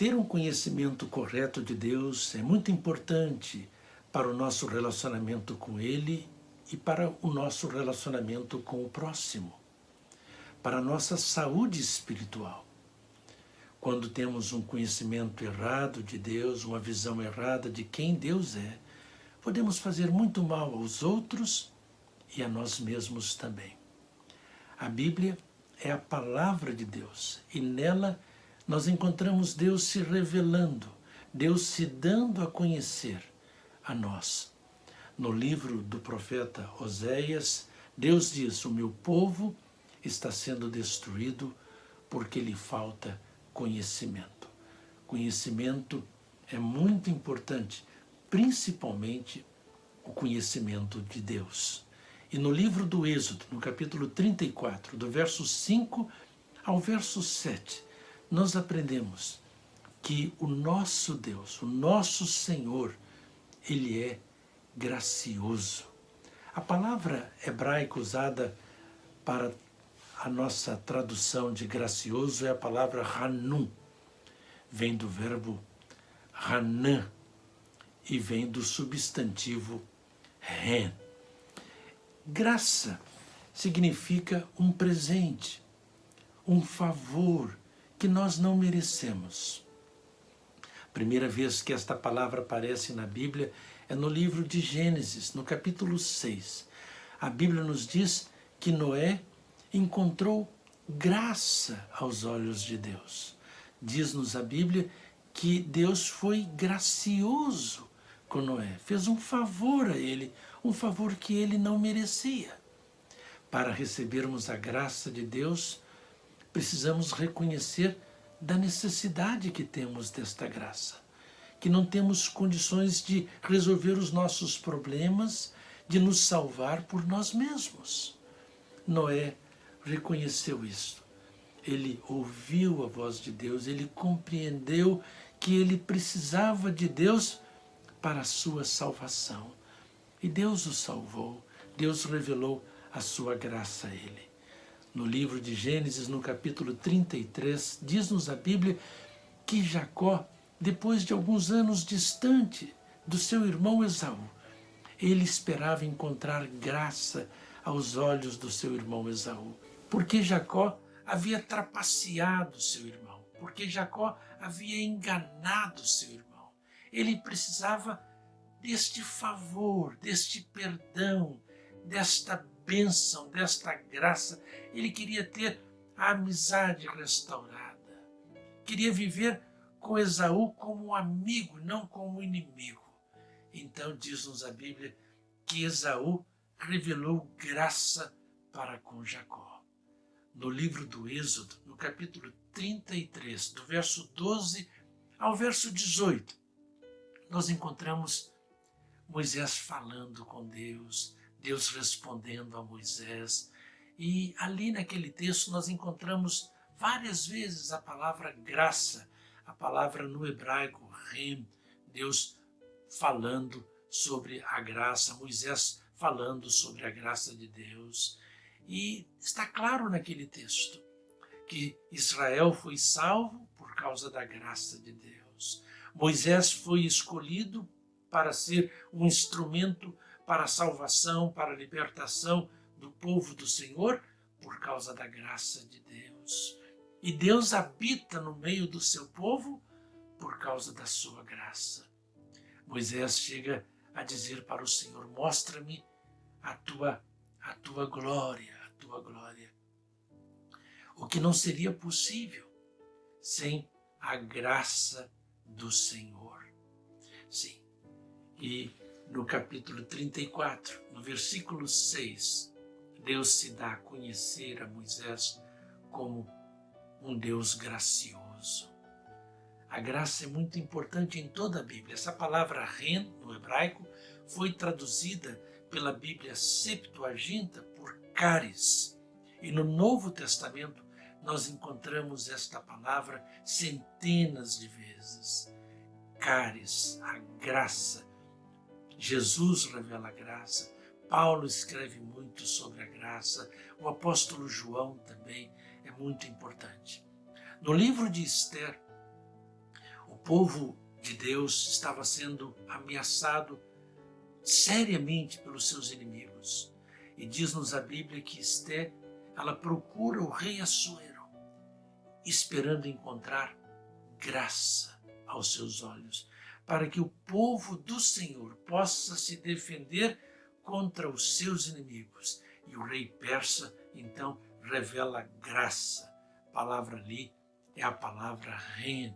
Ter um conhecimento correto de Deus é muito importante para o nosso relacionamento com Ele e para o nosso relacionamento com o próximo, para a nossa saúde espiritual. Quando temos um conhecimento errado de Deus, uma visão errada de quem Deus é, podemos fazer muito mal aos outros e a nós mesmos também. A Bíblia é a palavra de Deus e nela nós encontramos Deus se revelando, Deus se dando a conhecer a nós. No livro do profeta Oséias, Deus diz: o meu povo está sendo destruído porque lhe falta conhecimento. Conhecimento é muito importante, principalmente o conhecimento de Deus. E no livro do Êxodo, no capítulo 34, do verso 5 ao verso 7, nós aprendemos que o nosso Deus, o nosso Senhor, Ele é gracioso. A palavra hebraica usada para a nossa tradução de gracioso é a palavra hanun. Vem do verbo hanan e vem do substantivo ren. Graça significa um presente, um favor que nós não merecemos. A primeira vez que esta palavra aparece na Bíblia é no livro de Gênesis, no capítulo 6. A Bíblia nos diz que Noé encontrou graça aos olhos de Deus. Diz-nos a Bíblia que Deus foi gracioso com Noé, fez um favor a ele, um favor que ele não merecia. Para recebermos a graça de Deus, precisamos reconhecer da necessidade que temos desta graça, que não temos condições de resolver os nossos problemas, de nos salvar por nós mesmos. Noé reconheceu isso. Ele ouviu a voz de Deus, ele compreendeu que ele precisava de Deus para a sua salvação. E Deus o salvou, Deus revelou a sua graça a ele. No livro de Gênesis, no capítulo 33, diz-nos a Bíblia que Jacó, depois de alguns anos distante do seu irmão Esaú, ele esperava encontrar graça aos olhos do seu irmão Esaú, porque Jacó havia trapaceado seu irmão, porque Jacó havia enganado seu irmão. Ele precisava deste favor, deste perdão, desta bênção, desta graça. Ele queria ter a amizade restaurada. Queria viver com Esaú como um amigo, não como um inimigo. Então diz-nos a Bíblia que Esaú revelou graça para com Jacó. No livro do Êxodo, no capítulo 33, do verso 12 ao verso 18, nós encontramos Moisés falando com Deus, Deus respondendo a Moisés. E ali naquele texto nós encontramos várias vezes a palavra graça, a palavra no hebraico rem, Deus falando sobre a graça, Moisés falando sobre a graça de Deus. E está claro naquele texto que Israel foi salvo por causa da graça de Deus. Moisés foi escolhido para ser um instrumento para a salvação, para a libertação do povo do Senhor, por causa da graça de Deus. E Deus habita no meio do seu povo por causa da sua graça. Moisés chega a dizer para o Senhor: mostra-me a tua glória, a tua glória. O que não seria possível sem a graça do Senhor. Sim. E no capítulo 34, no versículo 6, Deus se dá a conhecer a Moisés como um Deus gracioso. A graça é muito importante em toda a Bíblia. Essa palavra ren, no hebraico, foi traduzida pela Bíblia Septuaginta por caris. E no Novo Testamento nós encontramos esta palavra centenas de vezes. Caris, a graça. Jesus revela a graça, Paulo escreve muito sobre a graça, o apóstolo João também é muito importante. No livro de Esther, povo de Deus estava sendo ameaçado seriamente pelos seus inimigos. E diz-nos a Bíblia que Esté, ela procura o rei Assuero, esperando encontrar graça aos seus olhos, para que o povo do Senhor possa se defender contra os seus inimigos. E o rei persa, então, revela graça. A palavra ali é a palavra ren.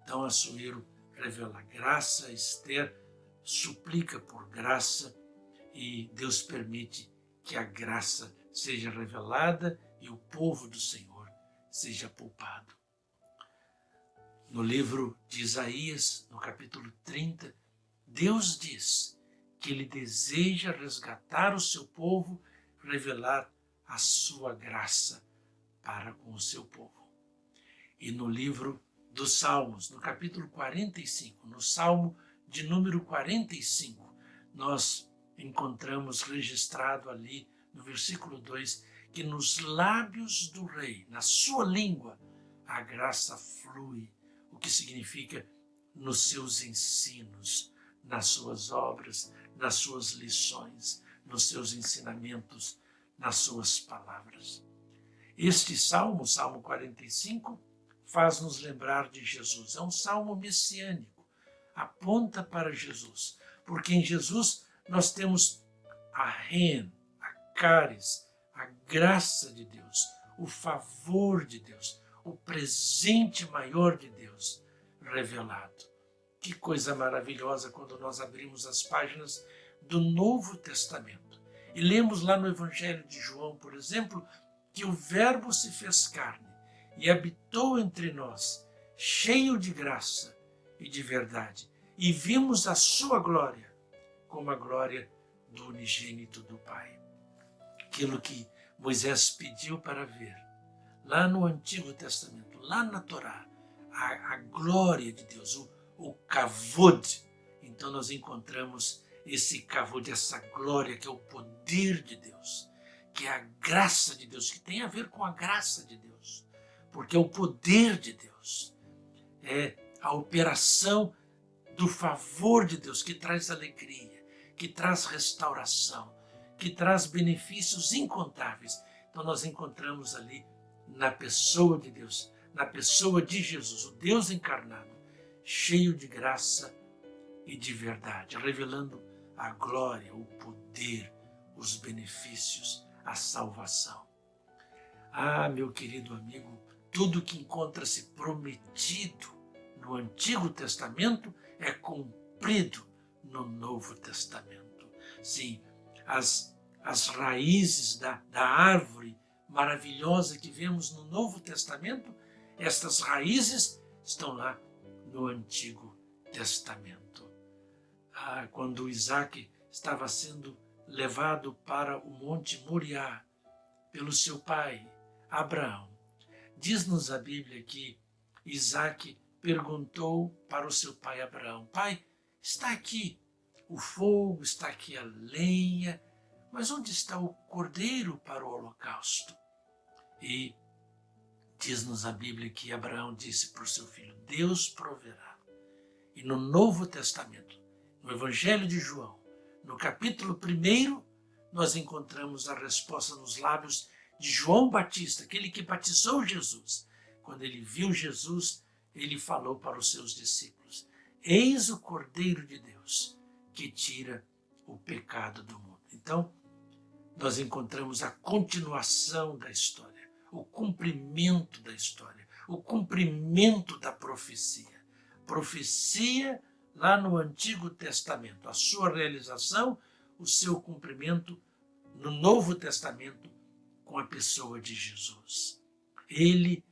Então, Assuero revela graça, Esther suplica por graça e Deus permite que a graça seja revelada e o povo do Senhor seja poupado. No livro de Isaías, no capítulo 30, Deus diz que Ele deseja resgatar o seu povo, revelar a sua graça para com o seu povo. E no livro dos Salmos, no capítulo 45, no Salmo de número 45, nós encontramos registrado ali no versículo 2 que nos lábios do rei, na sua língua, a graça flui, o que significa nos seus ensinos, nas suas obras, nas suas lições, nos seus ensinamentos, nas suas palavras. Este salmo, Salmo 45, faz-nos lembrar de Jesus. É um salmo messiânico, aponta para Jesus, porque em Jesus nós temos a ren, a caris, a graça de Deus, o favor de Deus, o presente maior de Deus revelado. Que coisa maravilhosa quando nós abrimos as páginas do Novo Testamento e lemos lá no Evangelho de João, por exemplo, que o Verbo se fez carne e habitou entre nós, cheio de graça e de verdade, e vimos a sua glória como a glória do unigênito do Pai. Aquilo que Moisés pediu para ver lá no Antigo Testamento, lá na Torá, a glória de Deus, o kavod. Então nós encontramos esse kavod, essa glória que é o poder de Deus, que é a graça de Deus, que tem a ver com a graça de Deus, porque é o poder de Deus, é a operação do favor de Deus que traz alegria, que traz restauração, que traz benefícios incontáveis. Então nós encontramos ali na pessoa de Deus, na pessoa de Jesus, o Deus encarnado, cheio de graça e de verdade, revelando a glória, o poder, os benefícios, a salvação. Ah, meu querido amigo, tudo que encontra-se prometido no Antigo Testamento é cumprido no Novo Testamento. Sim, as raízes da árvore maravilhosa que vemos no Novo Testamento, estas raízes estão lá no Antigo Testamento. Quando Isaac estava sendo levado para o Monte Moriá pelo seu pai, Abraão, diz-nos a Bíblia que Isaac perguntou para o seu pai Abraão: pai, está aqui o fogo, está aqui a lenha, mas onde está o cordeiro para o holocausto? E diz-nos a Bíblia que Abraão disse para o seu filho: Deus proverá. E no Novo Testamento, no Evangelho de João, no capítulo 1, nós encontramos a resposta nos lábios de João Batista, aquele que batizou Jesus. Quando ele viu Jesus, ele falou para os seus discípulos: eis o Cordeiro de Deus que tira o pecado do mundo. Então, nós encontramos a continuação da história, o cumprimento da história, o cumprimento da profecia. Profecia lá no Antigo Testamento, a sua realização, o seu cumprimento no Novo Testamento com a pessoa de Jesus. Ele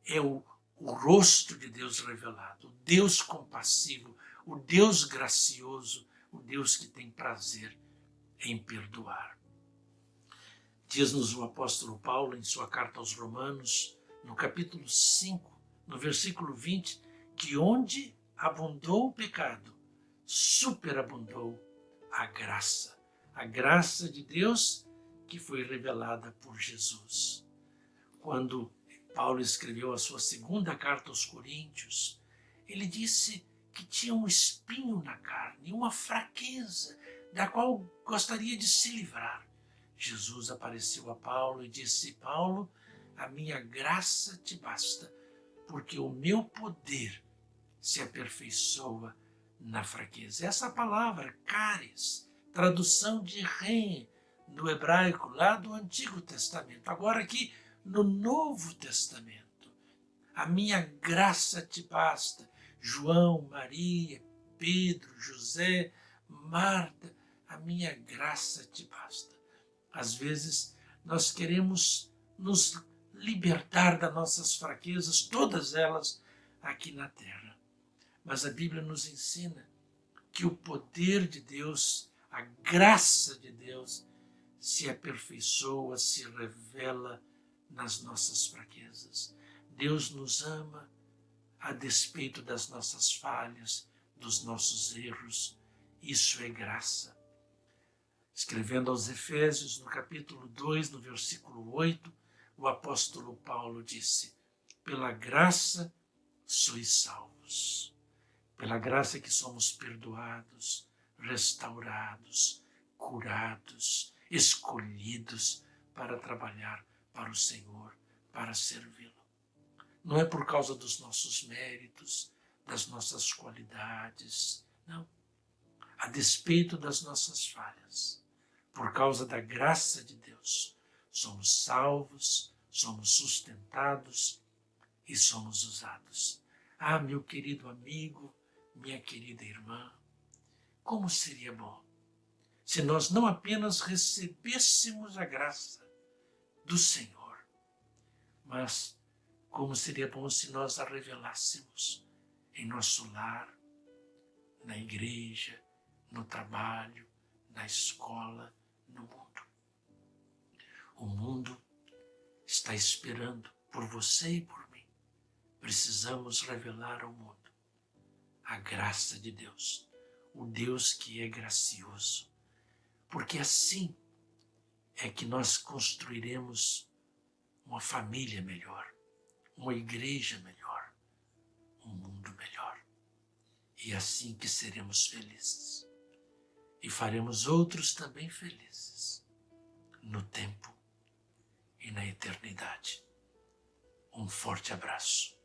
é o rosto de Deus revelado, o Deus compassivo, o Deus gracioso, o Deus que tem prazer em perdoar. Diz-nos o apóstolo Paulo em sua carta aos Romanos, no capítulo 5, no versículo 20, que onde abundou o pecado, superabundou a graça de Deus que foi revelada por Jesus. Quando Paulo escreveu a sua segunda carta aos Coríntios, ele disse que tinha um espinho na carne, uma fraqueza da qual gostaria de se livrar. Jesus apareceu a Paulo e disse: Paulo, a minha graça te basta, porque o meu poder se aperfeiçoa na fraqueza. Essa palavra, caris, tradução de rei no hebraico, lá do Antigo Testamento. Agora aqui no Novo Testamento, a minha graça te basta. João, Maria, Pedro, José, Marta, a minha graça te basta. Às vezes nós queremos nos libertar das nossas fraquezas, todas elas aqui na terra. Mas a Bíblia nos ensina que o poder de Deus, a graça de Deus, se aperfeiçoa, se revela nas nossas fraquezas. Deus nos ama a despeito das nossas falhas, dos nossos erros. Isso é graça. Escrevendo aos Efésios, no capítulo 2, no versículo 8, o apóstolo Paulo disse: pela graça sois salvos. Pela graça que somos perdoados, restaurados, curados, escolhidos para trabalhar para o Senhor, para servi-lo. Não é por causa dos nossos méritos, das nossas qualidades, não. A despeito das nossas falhas, por causa da graça de Deus, somos salvos, somos sustentados e somos usados. Ah, meu querido amigo, minha querida irmã, como seria bom se nós não apenas recebêssemos a graça do Senhor, mas como seria bom se nós a revelássemos em nosso lar, na igreja, no trabalho, na escola, no mundo. O mundo está esperando por você e por mim. Precisamos revelar ao mundo a graça de Deus, o Deus que é gracioso, porque assim é que nós construiremos uma família melhor, uma igreja melhor, um mundo melhor. E é assim que seremos felizes. E faremos outros também felizes, no tempo e na eternidade. Um forte abraço.